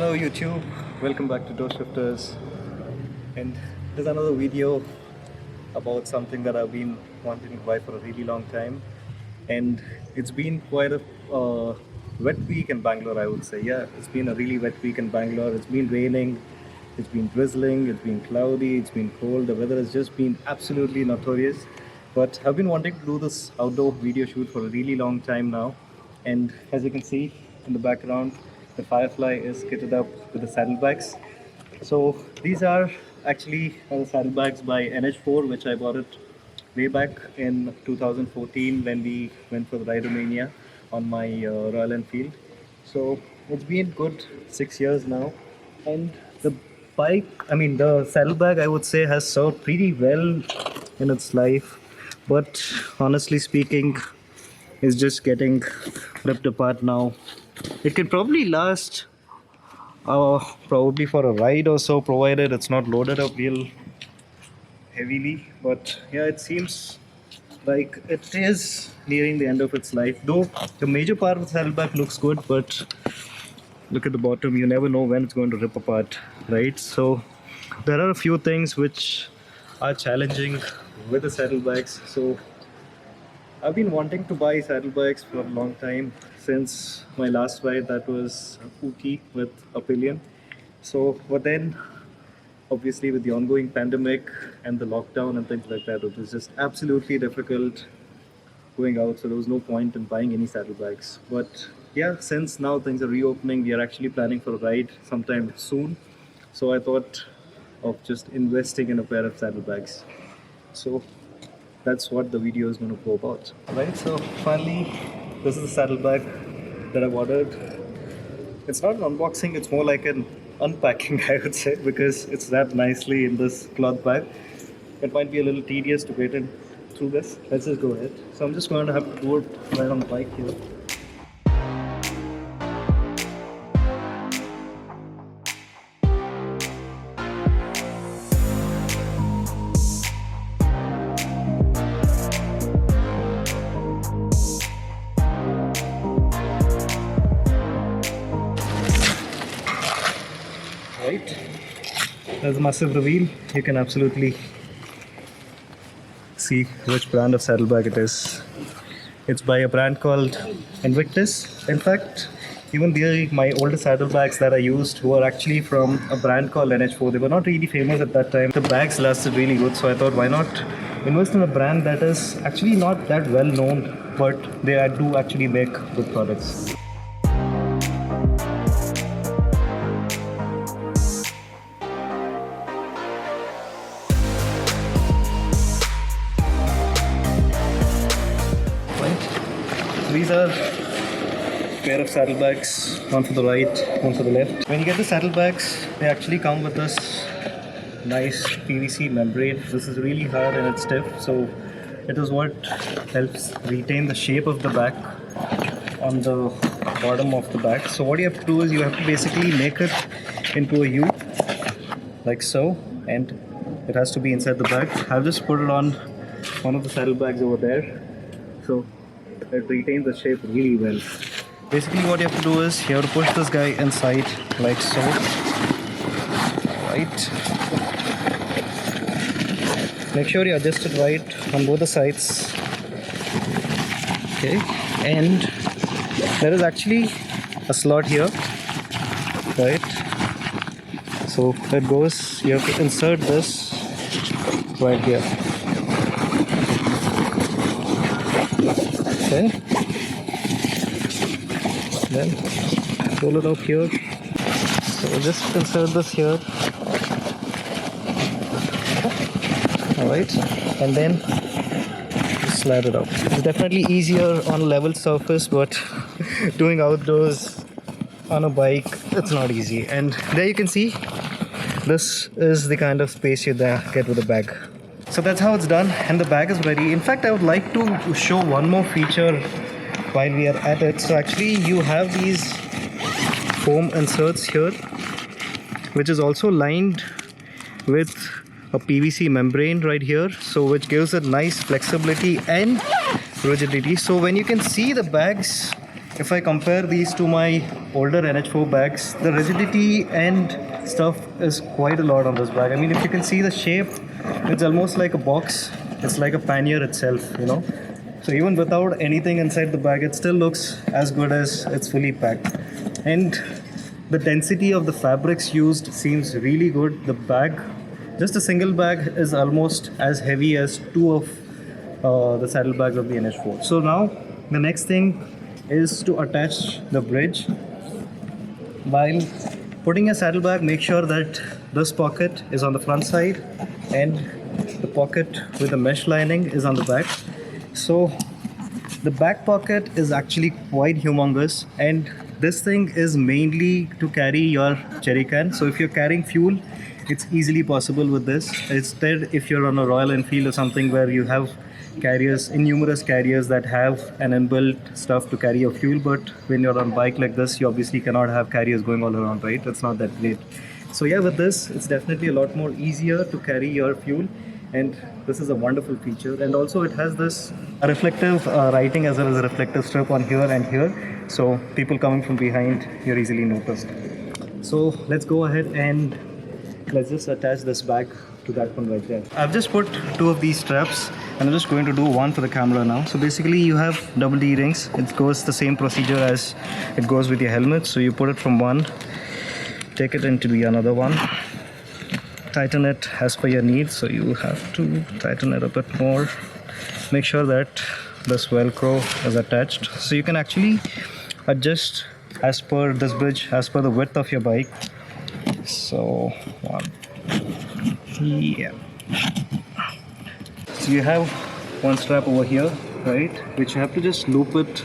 Hello YouTube, welcome back to Door Shifters, and there's another video about something that I've been wanting to buy for a really long time, and it's been quite a wet week in Bangalore, I would say. Yeah, it's been a really wet week in Bangalore. It's been raining, it's been drizzling, it's been cloudy, it's been cold. The weather has just been absolutely notorious, but I've been wanting to do this outdoor video shoot for a really long time now, and as you can see in the background, the Firefly is kitted up with the saddlebags. So these are actually the saddlebags by NH4, which I bought it way back in 2014 when we went for the Ridermania on my Royal Enfield. So it's been good 6 years now, and the the saddlebag, I would say, has served pretty well in its life, but honestly speaking, is just getting ripped apart now. It could probably last probably for a ride or so, provided it's not loaded up real heavily. But yeah, it seems like it is nearing the end of its life. Though the major part of the saddlebag looks good, but look at the bottom. You never know when it's going to rip apart, right? So there are a few things which are challenging with the saddlebags. So I've been wanting to buy saddlebags for a long time, since my last ride, that was Uki with a pillion. So, but then obviously with the ongoing pandemic and the lockdown and things like that, it was just absolutely difficult going out. So there was no point in buying any saddlebags. But yeah, since now things are reopening, we are actually planning for a ride sometime soon. So I thought of just investing in a pair of saddlebags. So that's what the video is going to go about. Right, so finally, this is the saddlebag that I've ordered. It's not an unboxing, it's more like an unpacking, I would say, because it's wrapped nicely in this cloth bag. It might be a little tedious to get in through this. Let's just go ahead. So I'm just going to have to do it right on the bike here. Right, there's a massive reveal. You can absolutely see which brand of saddlebag it is. It's by a brand called Invictus. In fact, even my older saddlebags that I used were actually from a brand called NH4. They were not really famous at that time. The bags lasted really good, so I thought, why not invest in a brand that is actually not that well known, but they do actually make good products. These are a pair of saddlebags, one for the right, one for the left. When you get the saddlebags, they actually come with this nice PVC membrane. This is really hard and it's stiff, so it is what helps retain the shape of the back on the bottom of the back. So what you have to do is you have to basically make it into a U, like so, and it has to be inside the bag. I've just put it on one of the saddlebags over there, so it retains the shape really well. Basically what you have to do is you have to push this guy inside like so, right? Make sure you adjust it right on both the sides. Okay, and there is actually a slot here, right? So it goes, you have to insert this right here. Okay, then pull it up here. So just insert this here. Alright, and then slide it out. It's definitely easier on a level surface, but doing outdoors on a bike, it's not easy. And there you can see, this is the kind of space you get with a bag. So that's how it's done, and the bag is ready. In fact, I would like to show one more feature while we are at it. So actually you have these foam inserts here, which is also lined with a PVC membrane right here, so which gives it nice flexibility and rigidity. So when you can see the bags if I compare these to my older NH4 bags, the rigidity and stuff is quite a lot on this bag. I mean, if you can see the shape, it's almost like a box. It's like a pannier itself, you know. So even without anything inside the bag, it still looks as good as it's fully packed. And the density of the fabrics used seems really good. The bag, just a single bag, is almost as heavy as two of the saddlebags of the NH4. So now the next thing is to attach the bridge. While putting a saddlebag, make sure that this pocket is on the front side and the pocket with the mesh lining is on the back. So the back pocket is actually quite humongous, and this thing is mainly to carry your jerry can. So if you're carrying fuel, it's easily possible with this. Instead, if you're on a Royal Enfield or something where you have carriers, numerous carriers that have an inbuilt stuff to carry your fuel, but when you're on bike like this, you obviously cannot have carriers going all around, right? It's not that great. So yeah, with this, it's definitely a lot more easier to carry your fuel, and this is a wonderful feature. And also it has this reflective writing as well as a reflective strip on here and here, so people coming from behind, you're easily noticed. So let's go ahead and let's just attach this bag to that one right there. I've just put two of these straps, and I'm just going to do one for the camera now. So basically you have double D rings. It goes the same procedure as it goes with your helmet. So you put it from one, take it into the another one, tighten it as per your needs. So you have to tighten it a bit more. Make sure that this Velcro is attached. So you can actually adjust as per this bridge, as per the width of your bike. So one, yeah. So you have one strap over here, right, which you have to just loop it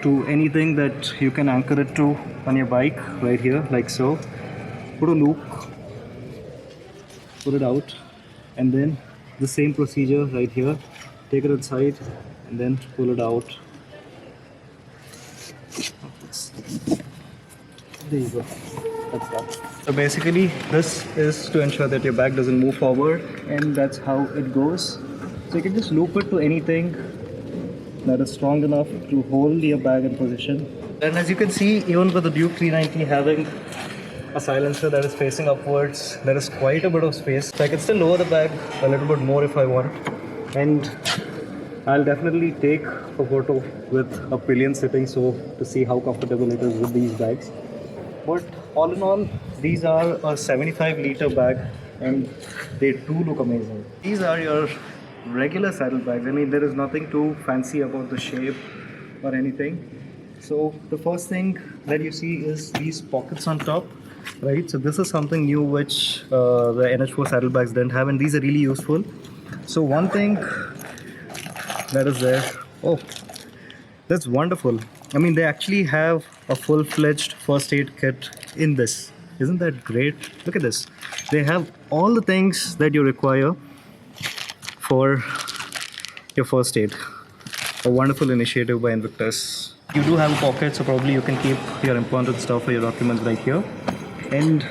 to anything that you can anchor it to on your bike, right here, like so. Put a loop, put it out, and then the same procedure right here. Take it inside and then pull it out. There you go. That's that. So basically this is to ensure that your bag doesn't move forward, and that's how it goes. So you can just loop it to anything that is strong enough to hold your bag in position. And as you can see, even with the Duke 390 having a silencer that is facing upwards, there is quite a bit of space. So I can still lower the bag a little bit more if I want. And I'll definitely take a photo with a pillion sitting, so to see how comfortable it is with these bags. But all in all, these are a 75-liter bag, and they do look amazing. These are your regular saddlebags. I mean, there is nothing too fancy about the shape or anything. So the first thing that you see is these pockets on top, right? So this is something new which the NH4 saddlebags didn't have, and these are really useful. So one thing that is there, oh, that's wonderful. I mean, they actually have a full-fledged first aid kit in this. Isn't that great? Look at this. They have all the things that you require for your first aid. A wonderful initiative by Invictus. You do have a pocket, so probably you can keep your important stuff or your documents right here. And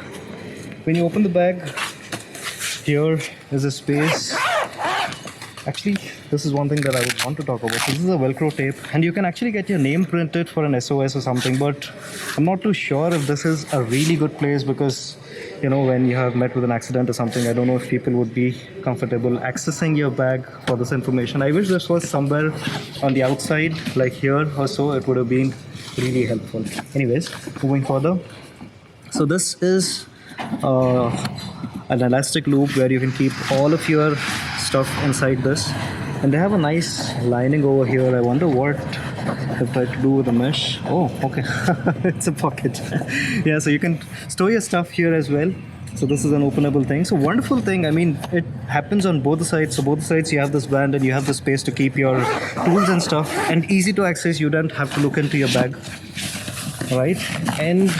when you open the bag, here is a space. Actually, this is one thing that I would want to talk about. So this is a Velcro tape, and you can actually get your name printed for an SOS or something, but I'm not too sure if this is a really good place, because, you know, when you have met with an accident or something, I don't know if people would be comfortable accessing your bag for this information. I wish this was somewhere on the outside, like here or so. It would have been really helpful. Anyways, moving further. So this is an elastic loop where you can keep all of your stuff inside this, and they have a nice lining over here. I wonder what they've tried to do with the mesh. Oh, okay. It's a pocket. Yeah, so you can store your stuff here as well. So this is an openable thing. So wonderful thing. I mean, it happens on both sides. So both sides you have this band, and you have the space to keep your tools and stuff, and easy to access. You don't have to look into your bag, right? And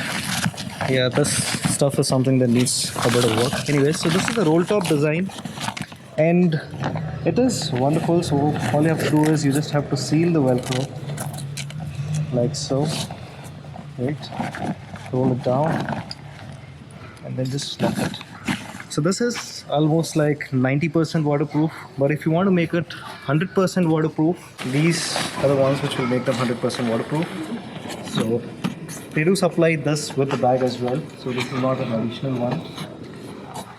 yeah, this stuff is something that needs a bit of work. Anyway, so this is the roll top design, and it is wonderful. So all you have to do is you just have to seal the Velcro like so, right? Roll it down and then just lock it. So this is almost like 90% waterproof, but if you want to make it 100% waterproof, these are the ones which will make them 100% waterproof. So they do supply this with the bag as well, so this is not an additional one.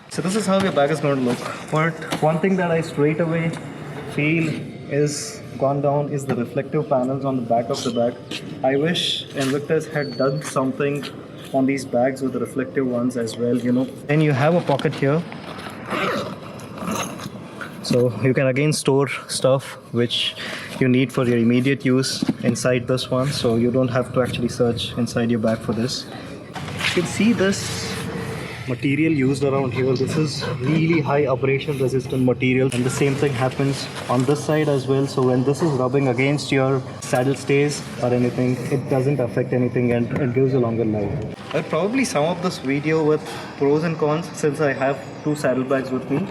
So this is how your bag is going to look. But one thing that I straight away feel is gone down is the reflective panels on the back of the bag. I wish Invictus had done something on these bags with the reflective ones as well, you know. Then you have a pocket here, so you can again store stuff which you need for your immediate use inside this one, so you don't have to actually search inside your bag for this. You can see this material used around here. This is really high abrasion resistant material, and the same thing happens on this side as well. So when this is rubbing against your saddle stays or anything, it doesn't affect anything and it gives a longer life. I'll probably sum up this video with pros and cons since I have two saddlebags with me.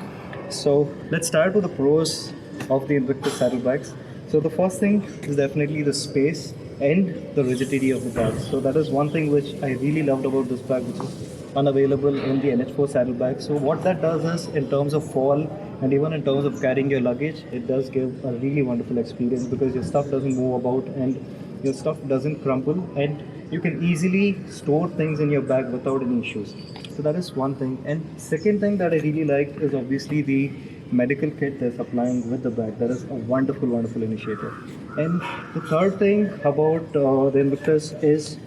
So let's start with the pros of the Invictus saddlebags. So the first thing is definitely the space and the rigidity of the bag. So that is one thing which I really loved about this bag, which is unavailable in the NH4 saddlebag. So what that does is, in terms of fall and even in terms of carrying your luggage, it does give a really wonderful experience because your stuff doesn't move about and your stuff doesn't crumple, and you can easily store things in your bag without any issues. So that is one thing. And second thing that I really like is obviously the medical kit they're supplying with the bag. That is a wonderful initiative. And the third thing about the Invictus is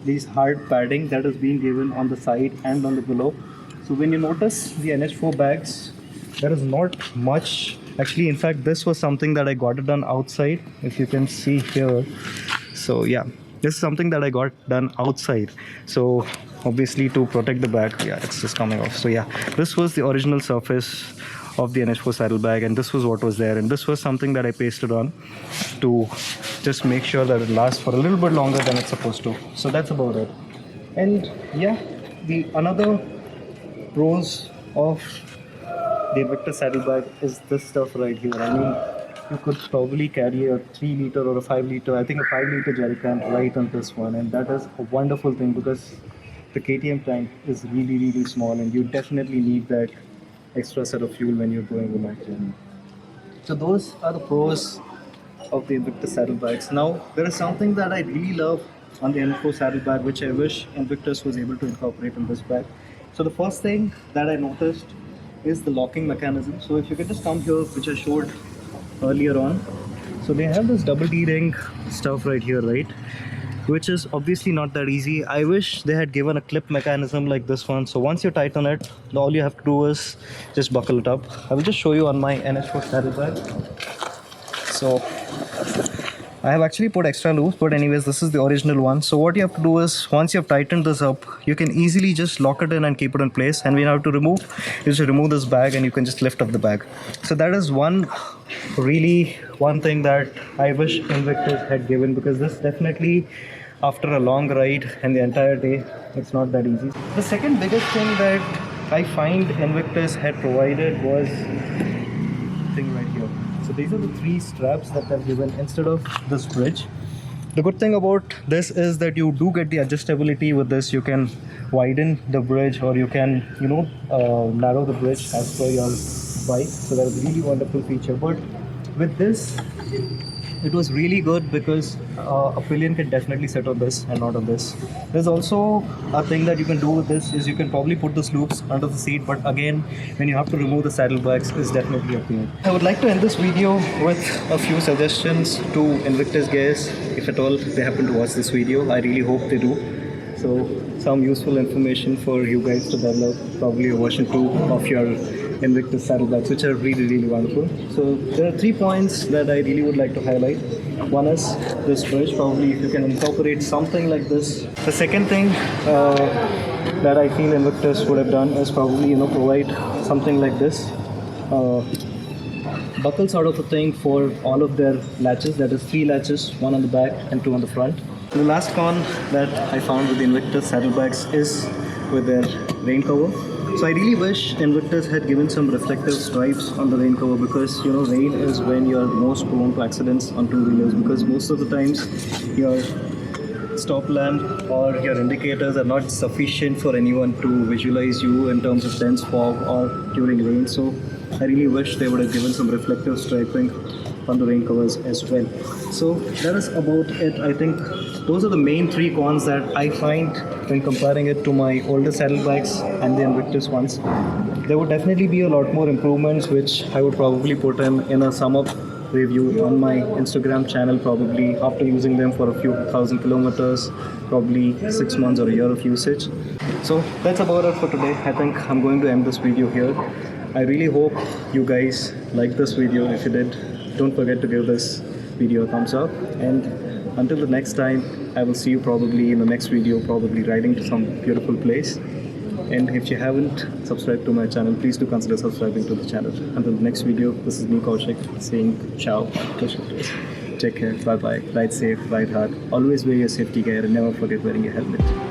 these hard padding that is being given on the side and on the below. So when you notice the NH4 bags, there is not much. Actually, in fact, this was something that I got it done outside, if you can see here. So yeah, this is something that I got done outside. So obviously to protect the bag, yeah, it's just coming off. So yeah, this was the original surface of the NH4 saddlebag, and this was what was there, and this was something that I pasted on to just make sure that it lasts for a little bit longer than it's supposed to. So that's about it. And yeah, the another pros of the Invictus saddlebag is this stuff right here. I mean, you could probably carry a 3 liter or a 5 liter, I think a 5 liter jerry can right on this one, and that is a wonderful thing because the KTM tank is really small, and you definitely need that extra set of fuel when you're going a long journey. So those are the pros of the Invictus saddlebags. Now there is something that I really love on the NH4 saddlebag which I wish Invictus was able to incorporate in this bag. So the first thing that I noticed is the locking mechanism. So if you can just come here, which I showed earlier on. So they have this double D-ring stuff right here, right? Which is obviously not that easy. I wish they had given a clip mechanism like this one. So once you tighten it, all you have to do is just buckle it up. I will just show you on my NH4 saddlebag. So I have actually put extra loops, but anyways, this is the original one. So what you have to do is, once you have tightened this up, you can easily just lock it in and keep it in place. And when you have to remove, you just remove this bag and you can just lift up the bag. So that is one thing that I wish Invictus had given, because this definitely, after a long ride and the entire day, it's not that easy. The second biggest thing that I find Invictus had provided was thing right here. So these are the 3 straps that they've given instead of this bridge. The good thing about this is that you do get the adjustability with this. You can widen the bridge, or you can, narrow the bridge as per your bike. So that is a really wonderful feature. But with this, it was really good because a pillion can definitely sit on this and not on this. There's also a thing that you can do with this is you can probably put the loops under the seat, but again, when you have to remove the saddlebags, is definitely up to you. I would like to end this video with a few suggestions to Invictus guests, if at all they happen to watch this video. I really hope they do. So some useful information for you guys to develop probably a version 2 of your Invictus saddlebags, which are really wonderful. So there are 3 points that I really would like to highlight. One is this bridge. Probably if you can incorporate something like this. The second thing that I feel Invictus would have done is probably provide something like this buckle sort of a thing for all of their latches. That is 3 latches, 1 on the back and 2 on the front. The last con that I found with the Invictus saddlebags is with their rain cover. So I really wish Invictus had given some reflective stripes on the rain cover, because rain is when you're most prone to accidents on 2-wheelers, because most of the times your stop lamp or your indicators are not sufficient for anyone to visualize you in terms of dense fog or during rain. So I really wish they would have given some reflective striping on the rain covers as well. So that is about it. I think those are the main three cons that I find when comparing it to my older saddlebacks and the Invictus ones. There would definitely be a lot more improvements, which I would probably put in a sum up review on my Instagram channel, probably after using them for a few thousand kilometers, probably 6 months or a year of usage. So that's about it for today. I think I'm going to end this video here. I really hope you guys liked this video. If you did, don't forget to give this video a thumbs up, and until the next time, I will see you probably in the next video, probably riding to some beautiful place. And if you haven't subscribed to my channel, please do consider subscribing to the channel. Until the next video, this is me, Kaushik, saying ciao. Take care, bye bye, ride safe, ride hard, always wear your safety gear and never forget wearing your helmet.